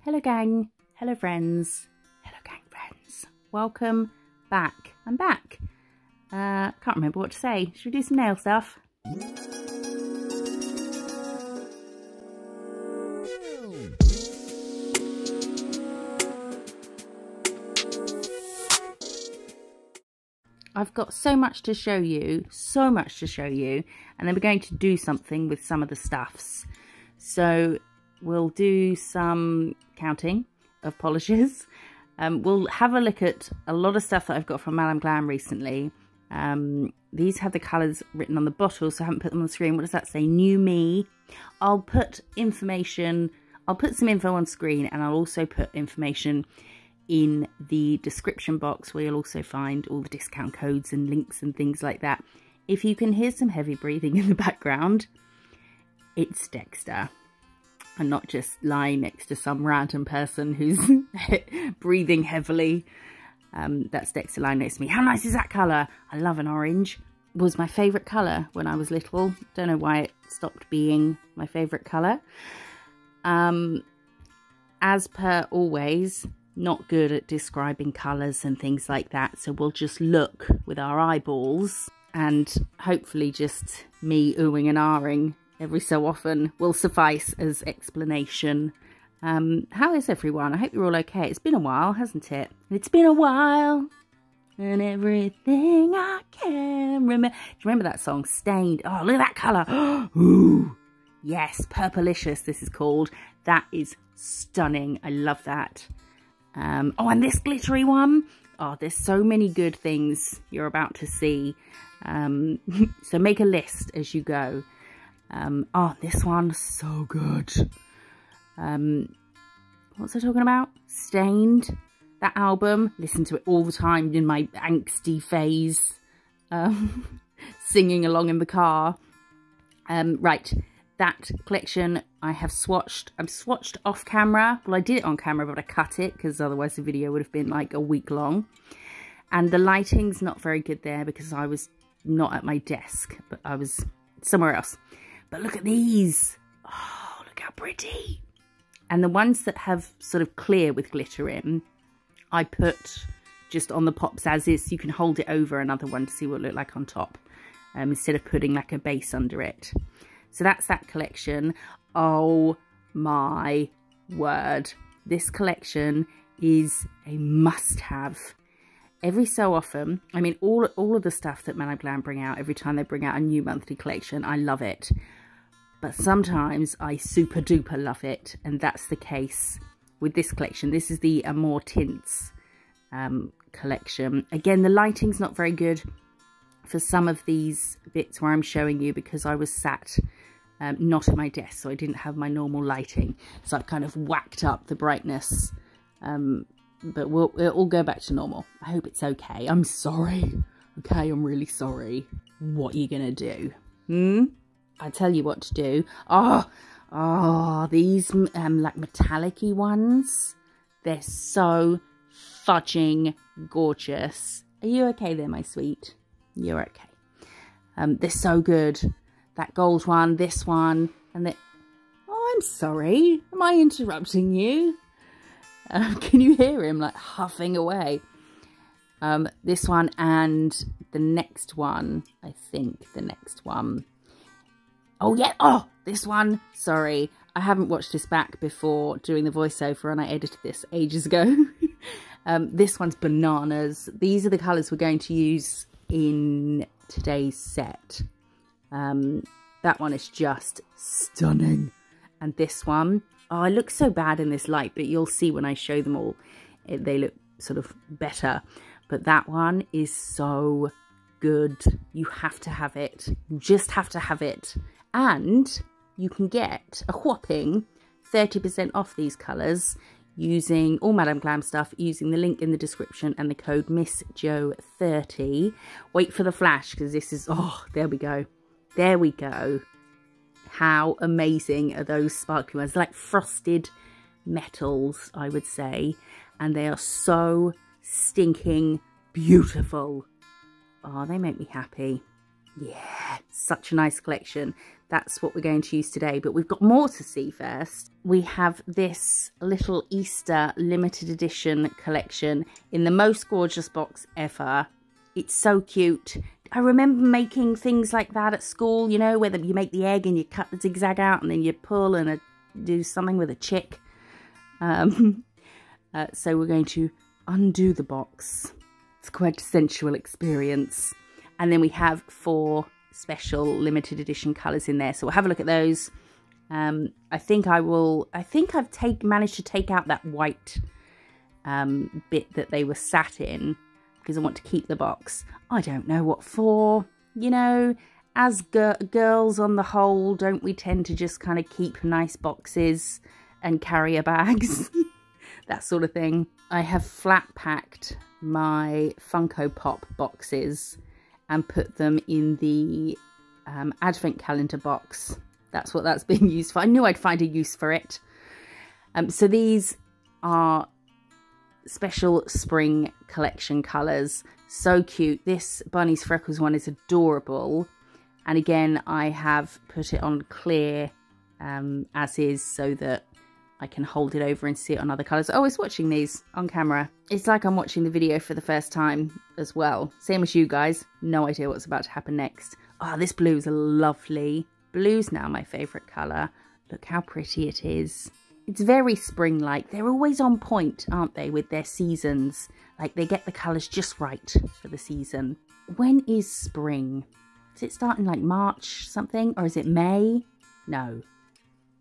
Hello gang, hello friends, welcome back. I'm back. Can't remember what to say. Should we do some nail stuff? I've got so much to show you, and then we're going to do something with some of the stuffs. So we'll do some counting of polishes. We'll have a look at a lot of stuff that I've got from Glam recently. These have the colours written on the bottle, so I haven't put them on the screen. What does that say? New me. I'll put information, I'll put some info on screen, and I'll also put information in the description box where you'll also find all the discount codes and links and things like that. If you can hear some heavy breathing in the background, it's Dexter. And not just lying next to some random person who's breathing heavily. That's Dexter lying next to me. How nice is that colour? I love an orange. It was my favourite colour when I was little. Don't know why it stopped being my favourite colour. As per always, not good at describing colours and things like that. So we'll just look with our eyeballs, and hopefully just me oohing and ahhing every so often will suffice as explanation. How is everyone? I hope you're all okay. It's been a while, hasn't it? It's been a while, and everything I can remember. Do you remember that song, Stained? Oh, look at that colour. Ooh, yes, Purplicious this is called. That is stunning. I love that. Oh, and this glittery one. Oh, there's so many good things you're about to see. So make a list as you go. Oh, this one's so good. What's I talking about? Stained. That album. Listen to it all the time in my angsty phase. Singing along in the car. Right. That collection I have swatched. I've swatched off camera. Well, I did it on camera, but I cut it because otherwise the video would have been like a week long. And the lighting's not very good there because I was not at my desk, but I was somewhere else. But look at these. Oh, look how pretty. And the ones that have sort of clear with glitter in, I put just on the pops as is. So you can hold it over another one to see what it look like on top, instead of putting like a base under it. So that's that collection. Oh my word. This collection is a must-have. Every so often, I mean, all of the stuff that Glam bring out, every time they bring out a new monthly collection, I love it. But sometimes I super duper love it. And that's the case with this collection. This is the Amor Tints collection. Again, the lighting's not very good for some of these bits where I'm showing you because I was sat not at my desk, so I didn't have my normal lighting. So I've kind of whacked up the brightness. But it'll all go back to normal. I hope it's okay. I'm sorry. Okay, I'm really sorry. What are you gonna do? I tell you what to do. Oh, these like metallic-y ones. They're so fudging gorgeous. Are you okay there, my sweet? You're okay. They're so good. That gold one, this one, and the... Oh, I'm sorry. Am I interrupting you? Can you hear him like huffing away? This one and the next one. I think the next one. Oh, yeah. Oh, this one. Sorry. I haven't watched this back before doing the voiceover, and I edited this ages ago. This one's bananas. These are the colours we're going to use in today's set. That one is just stunning. And this one, oh, it looks so bad in this light, but you'll see when I show them all, they look sort of better. But that one is so good. You have to have it. You just have to have it. And you can get a whopping 30% off these colours using all Glam stuff, using the link in the description and the code MISSJO30. Wait for the flash, because this is, oh, there we go. There we go. How amazing are those sparkly ones? They're like frosted metals, I would say. And they are so stinking beautiful. Oh, they make me happy. Yeah, such a nice collection. that's what we're going to use today. But we've got more to see first. We have this little Easter limited edition collection in the most gorgeous box ever. It's so cute. I remember making things like that at school, you know, where you make the egg and you cut the zigzag out and then you pull and do something with a chick. So we're going to undo the box. It's quite a sensual experience. And then we have 4 special limited edition colours in there. So we'll have a look at those. I think I've managed to take out that white bit that they were sat in, because I want to keep the box. I don't know what for. You know, as girls on the whole, don't we tend to just kind of keep nice boxes and carrier bags? That sort of thing. I have flat packed my Funko Pop boxes and put them in the advent calendar box. That's what that's being used for. I knew I'd find a use for it. So these are special spring collection colours. So cute. This Bunny's Freckles one is adorable. And again, I have put it on clear as is, so that I can hold it over and see it on other colours. Oh, it's watching these on camera. It's like I'm watching the video for the first time as well. Same as you guys. No idea what's about to happen next. Oh, this blue is lovely. Blue's now my favourite colour. Look how pretty it is. It's very spring-like. They're always on point, aren't they, with their seasons? Like, they get the colours just right for the season. When is spring? Is it starting like March something? Or is it May? No.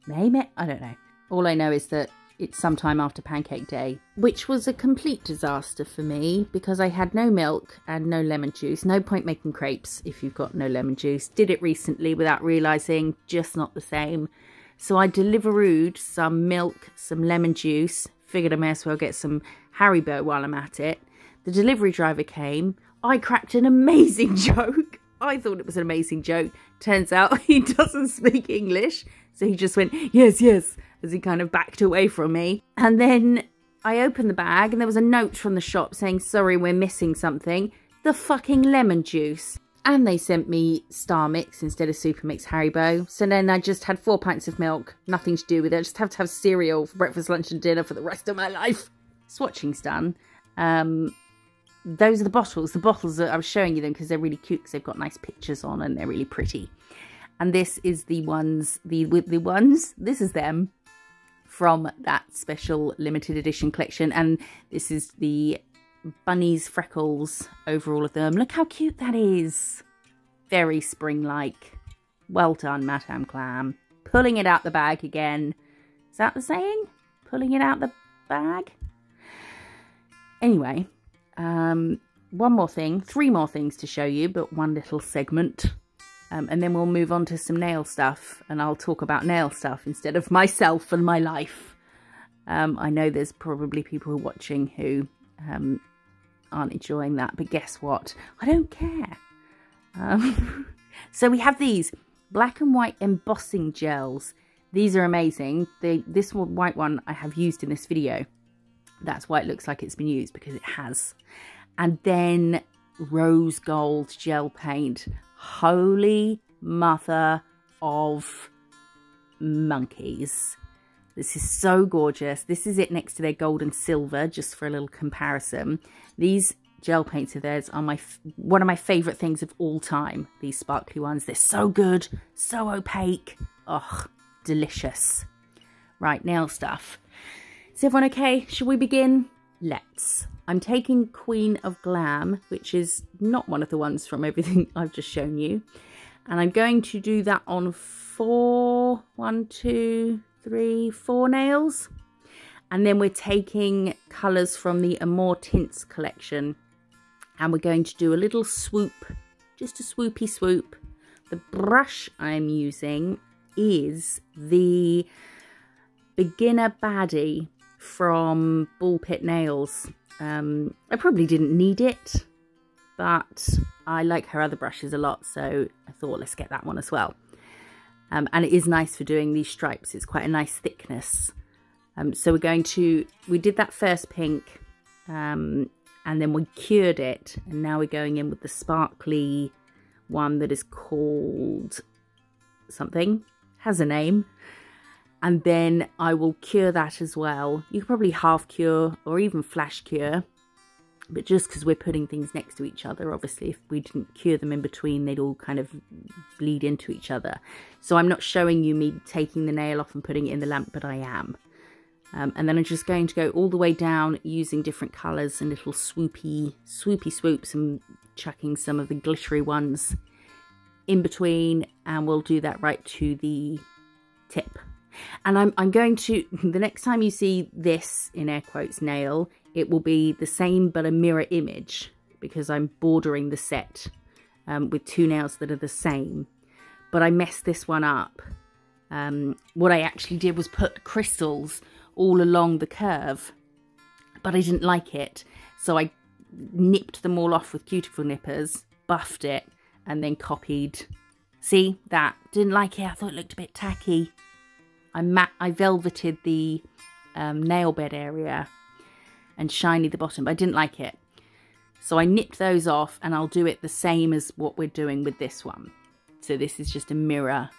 May? I don't know. All I know is that it's sometime after Pancake Day, which was a complete disaster for me because I had no milk and no lemon juice. No point making crepes if you've got no lemon juice. Did it recently without realising, just not the same. So I Deliverooed some milk, some lemon juice. Figured I may as well get some Haribo while I'm at it. The delivery driver came. I cracked an amazing joke. I thought it was an amazing joke. Turns out he doesn't speak English. So he just went, yes, yes, as he kind of backed away from me. And then I opened the bag and there was a note from the shop saying, sorry, we're missing something. The fucking lemon juice. And they sent me Star Mix instead of Super Mix Haribo. So then I just had 4 pints of milk. Nothing to do with it. I just have to have cereal for breakfast, lunch and dinner for the rest of my life. Swatching's done. Those are the bottles. The bottles, I was showing you them because they're really cute because they've got nice pictures on and they're really pretty. And this is the ones, this is them from that special limited edition collection. And this is the Bunny's Freckles over all of them. Look how cute that is. Very spring-like. Well done, Madame Glam. Pulling it out the bag again. Is that the saying? Pulling it out the bag? Anyway, one more thing. 3 more things to show you, but one little segment. And then we'll move on to some nail stuff, and I'll talk about nail stuff instead of myself and my life. I know there's probably people who are watching who aren't enjoying that, but guess what? I don't care. So we have these black and white embossing gels. These are amazing. This white one I have used in this video. That's why it looks like it's been used, because it has. And then rose gold gel paint. Holy mother of monkeys. This is so gorgeous. This is it next to their gold and silver, just for a little comparison. These gel paints of theirs are one of my favourite things of all time. These sparkly ones. They're so good, so opaque. Oh, delicious. Right, nail stuff. Is everyone okay? Shall we begin? Let's. I'm taking Queen of Glam, which is not one of the ones from everything I've just shown you. And I'm going to do that on 4 nails. And then we're taking colours from the Amor Tints collection. And we're going to do a little swoop, just a swoopy swoop. The brush I'm using is the Beginner Baddie from Ball Pit Nails. I probably didn't need it, but I like her other brushes a lot, so I thought let's get that one as well. And it is nice for doing these stripes. It's quite a nice thickness. So we did that first pink, and then we cured it, and now we're going in with the sparkly one that is called something, has a name. And then I will cure that as well. You could probably half cure or even flash cure. But just because we're putting things next to each other, obviously, if we didn't cure them in between, they'd all kind of bleed into each other. So I'm not showing you me taking the nail off and putting it in the lamp, but I am. And then I'm just going to go all the way down using different colours and little swoopy swoops and chucking some of the glittery ones in between. And we'll do that right to the tip. And I'm going to, the next time you see this, in air quotes, nail, it will be the same but a mirror image, because I'm bordering the set with two nails that are the same. But I messed this one up. What I actually did was put crystals all along the curve, but I didn't like it. So I nipped them all off with cuticle nippers, buffed it, and then copied. See, that, didn't like it. I thought it looked a bit tacky. I velveted the nail bed area and shiny the bottom, but I didn't like it. So I nipped those off, and I'll do it the same as what we're doing with this one. So this is just a mirror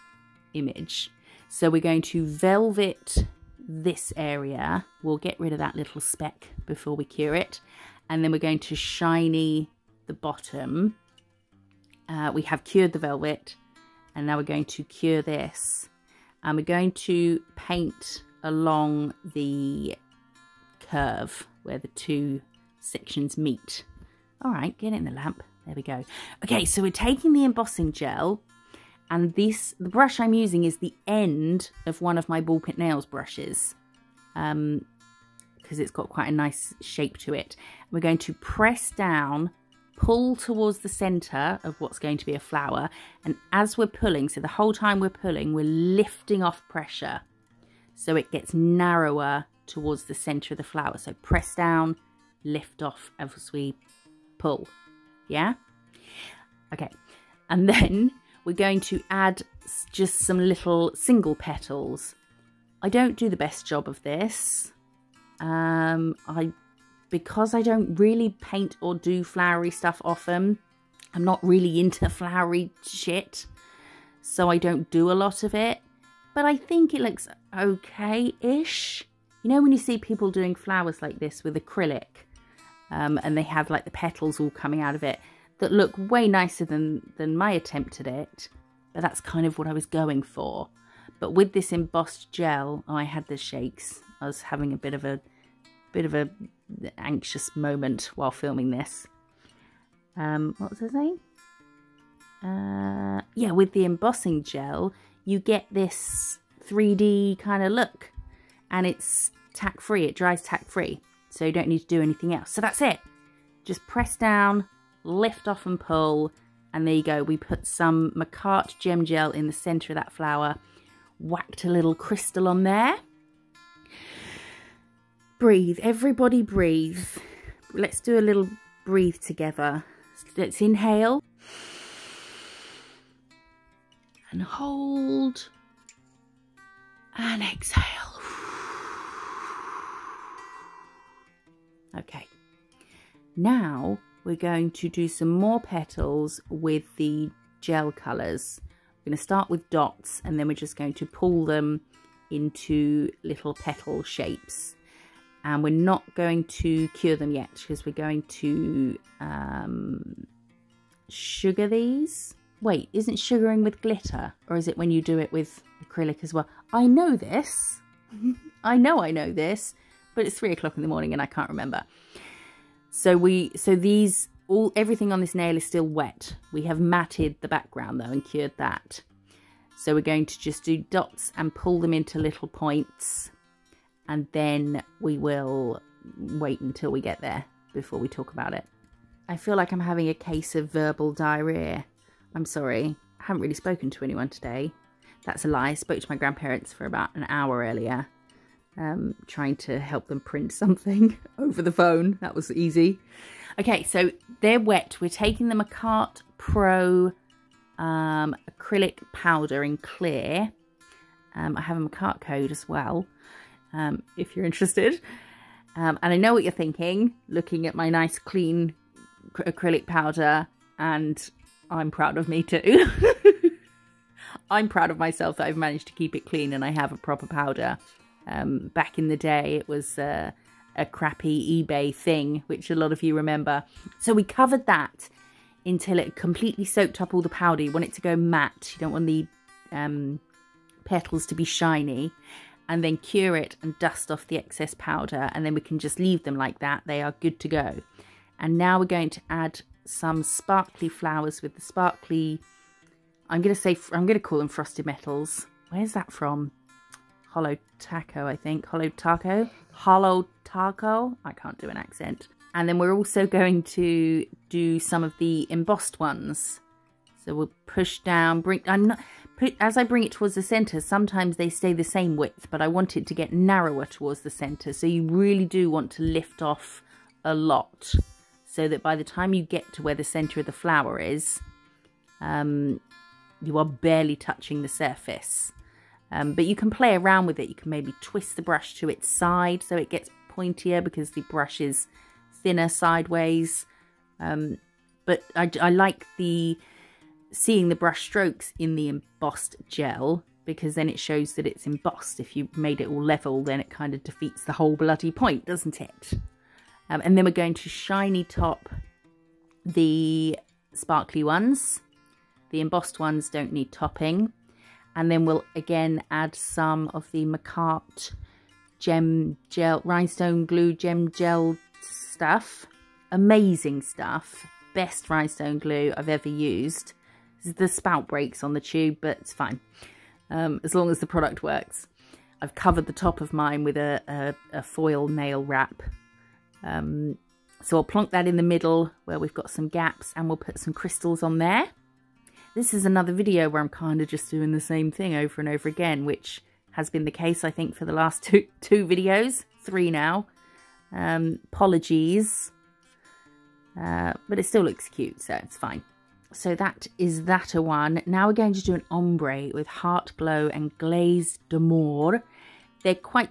image. So we're going to velvet this area. We'll get rid of that little speck before we cure it. And then we're going to shiny the bottom. We have cured the velvet, and now we're going to cure this. And we're going to paint along the curve where the two sections meet. All right, get it in the lamp. There we go. Okay, so we're taking the embossing gel, and the brush I'm using is the end of one of my ball pit nails brushes, because it's got quite a nice shape to it. We're going to press down, pull towards the center of what's going to be a flower, and as we're pulling, so the whole time we're pulling, we're lifting off pressure so it gets narrower towards the center of the flower. So press down, lift off as we pull. Yeah? Okay. And then we're going to add just some little single petals. I don't do the best job of this. Because I don't really paint or do flowery stuff often, I'm not really into flowery shit, so I don't do a lot of it, but I think it looks okay-ish. You know when you see people doing flowers like this with acrylic, and they have like the petals all coming out of it, that look way nicer than my attempt at it, but that's kind of what I was going for. But with this embossed gel, I had the shakes. I was having a bit of a anxious moment while filming this. What was I saying? Yeah, with the embossing gel, you get this 3D kind of look, and it's tack free. It dries tack free, so you don't need to do anything else. So that's it. Just press down, lift off and pull, and there you go. We put some Macart gem gel in the center of that flower, whacked a little crystal on there. Breathe, everybody breathe. Let's do a little breathe together. Let's inhale and hold and exhale. Okay, now we're going to do some more petals with the gel colours. We're going to start with dots, and then we're just going to pull them into little petal shapes. And we're not going to cure them yet, because we're going to sugar these. Wait, isn't sugaring with glitter? Or is it when you do it with acrylic as well? I know this. I know this. But it's 3 o'clock in the morning and I can't remember. So everything on this nail is still wet. We have matted the background though and cured that. So we're going to just do dots and pull them into little points. And then we will wait until we get there before we talk about it. I feel like I'm having a case of verbal diarrhea. I'm sorry. I haven't really spoken to anyone today. That's a lie. I spoke to my grandparents for about an hour earlier, trying to help them print something over the phone. That was easy. Okay, so they're wet. We're taking the Macart Pro acrylic powder in clear. I have a Macart code as well. If you're interested. And I know what you're thinking, looking at my nice clean acrylic powder, and I'm proud of me too. I'm proud of myself that I've managed to keep it clean and I have a proper powder. Back in the day, it was a crappy eBay thing, which a lot of you remember. So we covered that until it completely soaked up all the powder. You want it to go matte. You don't want the petals to be shiny. And then cure it and dust off the excess powder. And then we can just leave them like that. They are good to go. And now we're going to add some sparkly flowers with the sparkly... I'm going to call them frosted metals. Where's that from? Hollow Taco, I think. Hollow Taco? Hollow Taco? I can't do an accent. And then we're also going to do some of the embossed ones. So we'll push down, as I bring it towards the centre, sometimes they stay the same width, but I want it to get narrower towards the centre. So you really do want to lift off a lot, so that by the time you get to where the centre of the flower is, you are barely touching the surface. But you can play around with it. You can maybe twist the brush to its side so it gets pointier because the brush is thinner sideways. But I like seeing the brush strokes in the embossed gel, because then it shows that it's embossed. If you made it all level, then it kind of defeats the whole bloody point, doesn't it? And then we're going to shiny top the sparkly ones. The embossed ones don't need topping. And then we'll again add some of the Macart gem gel, rhinestone glue gem gel stuff. Amazing stuff. Best rhinestone glue I've ever used. The spout breaks on the tube, but it's fine. As long as the product works. I've covered the top of mine with a foil nail wrap. So I'll plonk that in the middle where we've got some gaps, and we'll put some crystals on there. This is another video where I'm kind of just doing the same thing over and over again, which has been the case, I think, for the last two videos. 3 now. Apologies. But it still looks cute, so it's fine. So that is that a one. Now we're going to do an ombre with Heart Glow and Glaze d'Amour. They're quite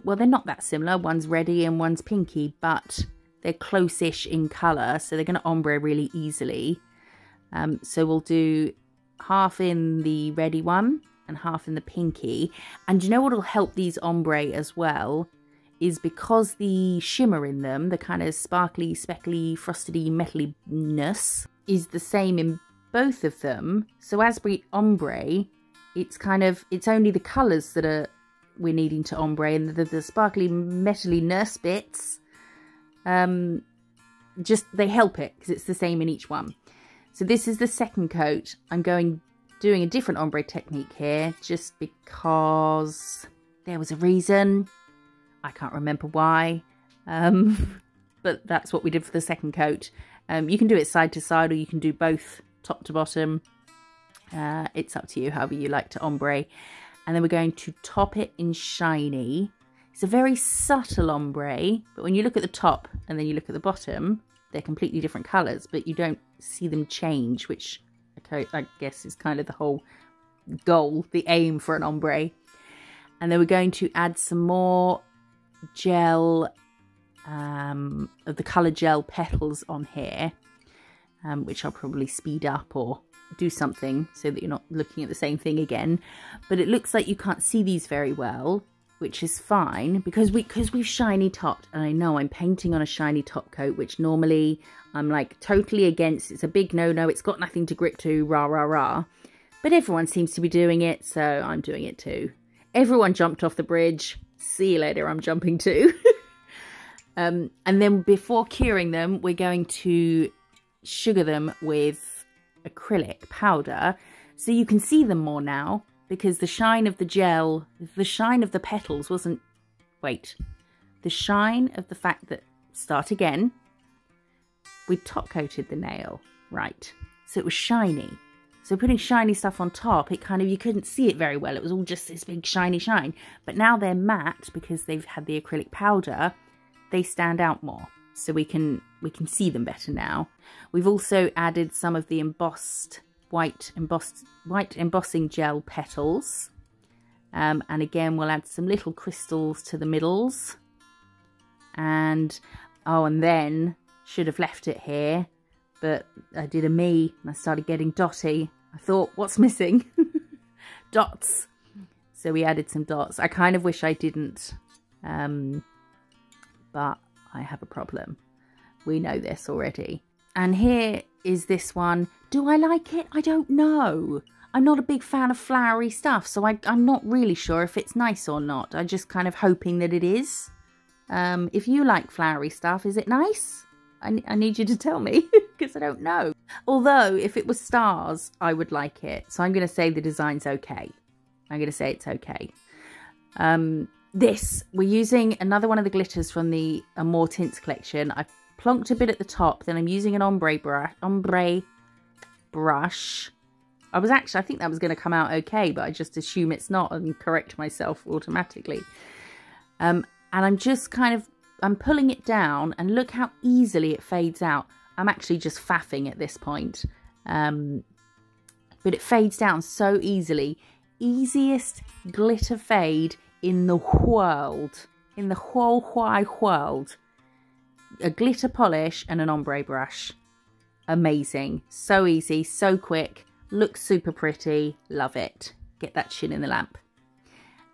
well, they're not that similar. One's reddy and one's pinky, but they're close-ish in colour, so they're going to ombre really easily. So we'll do half in the reddy one and half in the pinky. And you know what will help these ombre as well is because the shimmer in them, the kind of sparkly, speckly, frosty, metally-ness, is the same in both of them. So as we ombre, it's only the colours that we're needing to ombre, and the sparkly, metally-ness bits, they help it because it's the same in each one. So this is the second coat. I'm doing a different ombre technique here, just because there was a reason. I can't remember why, but that's what we did for the second coat. You can do it side to side, or you can do both top to bottom. It's up to you, however you like to ombre. And then we're going to top it in shiny. It's a very subtle ombre, but when you look at the top and then you look at the bottom, they're completely different colours, but you don't see them change, which I guess is kind of the whole goal, the aim for an ombre. And then we're going to add some more gel, of the colour gel petals on here, which I'll probably speed up or do something so that you're not looking at the same thing again. But it looks like you can't see these very well, which is fine because we've shiny topped, and I know I'm painting on a shiny top coat, which normally I'm like totally against. It's a big no-no. It's got nothing to grip to, rah, rah, rah. But everyone seems to be doing it, so I'm doing it too. Everyone jumped off the bridge. See you later, I'm jumping too. And then before curing them, we're going to sugar them with acrylic powder so you can see them more now, because the shine of the gel, the shine of the petals wasn't... Wait. The shine of the fact that... Start again. We top coated the nail. Right. So it was shiny. So putting shiny stuff on top, it kind of, you couldn't see it very well. It was all just this big shiny shine. But now they're matte because they've had the acrylic powder. They stand out more. So we can see them better now. We've also added some of the white embossing gel petals. And again, we'll add some little crystals to the middles. And then, should have left it here, but I did a me and I started getting dotty. I thought, what's missing? dots. So we added some dots. I kind of wish I didn't, but I have a problem. We know this already. And here is this one. Do I like it? I don't know. I'm not a big fan of flowery stuff, so I'm not really sure if it's nice or not. I'm just kind of hoping that it is. If you like flowery stuff, is it nice? I need you to tell me, because I don't know. Although, if it was stars, I would like it. So I'm going to say the design's okay. I'm going to say it's okay. We're using another one of the glitters from the Amor Tints collection. I've plonked a bit at the top, then I'm using an ombre brush. I think that was going to come out okay, but I just assume it's not and correct myself automatically. And I'm just I'm pulling it down, and look how easily it fades out. I'm actually just faffing at this point. But it fades down so easily. Easiest glitter fade in the world. In the whole wide world. A glitter polish and an ombre brush. Amazing. So easy, so quick. Looks super pretty. Love it. Get that chin in the lamp.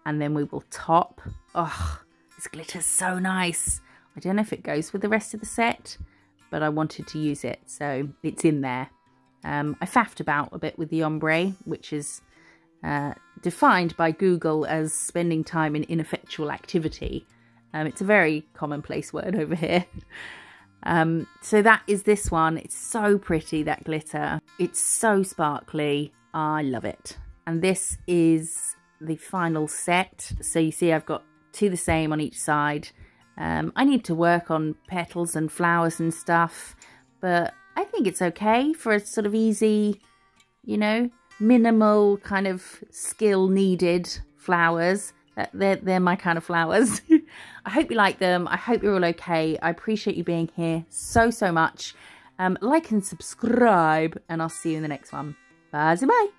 And then we will top. Oh, this glitter's so nice. I don't know if it goes with the rest of the set, but I wanted to use it, so it's in there. I faffed about a bit with the ombre, which is defined by Google as spending time in ineffectual activity. It's a very commonplace word over here. So that is this one. It's so pretty, that glitter. It's so sparkly. I love it. And this is the final set. So you see I've got two the same on each side. I need to work on petals and flowers and stuff, but I think it's okay for a sort of easy, you know, minimal kind of skill needed flowers. They're my kind of flowers. I hope you like them. I hope you're all okay. I appreciate you being here so much. Like and subscribe, and I'll see you in the next one. Bye.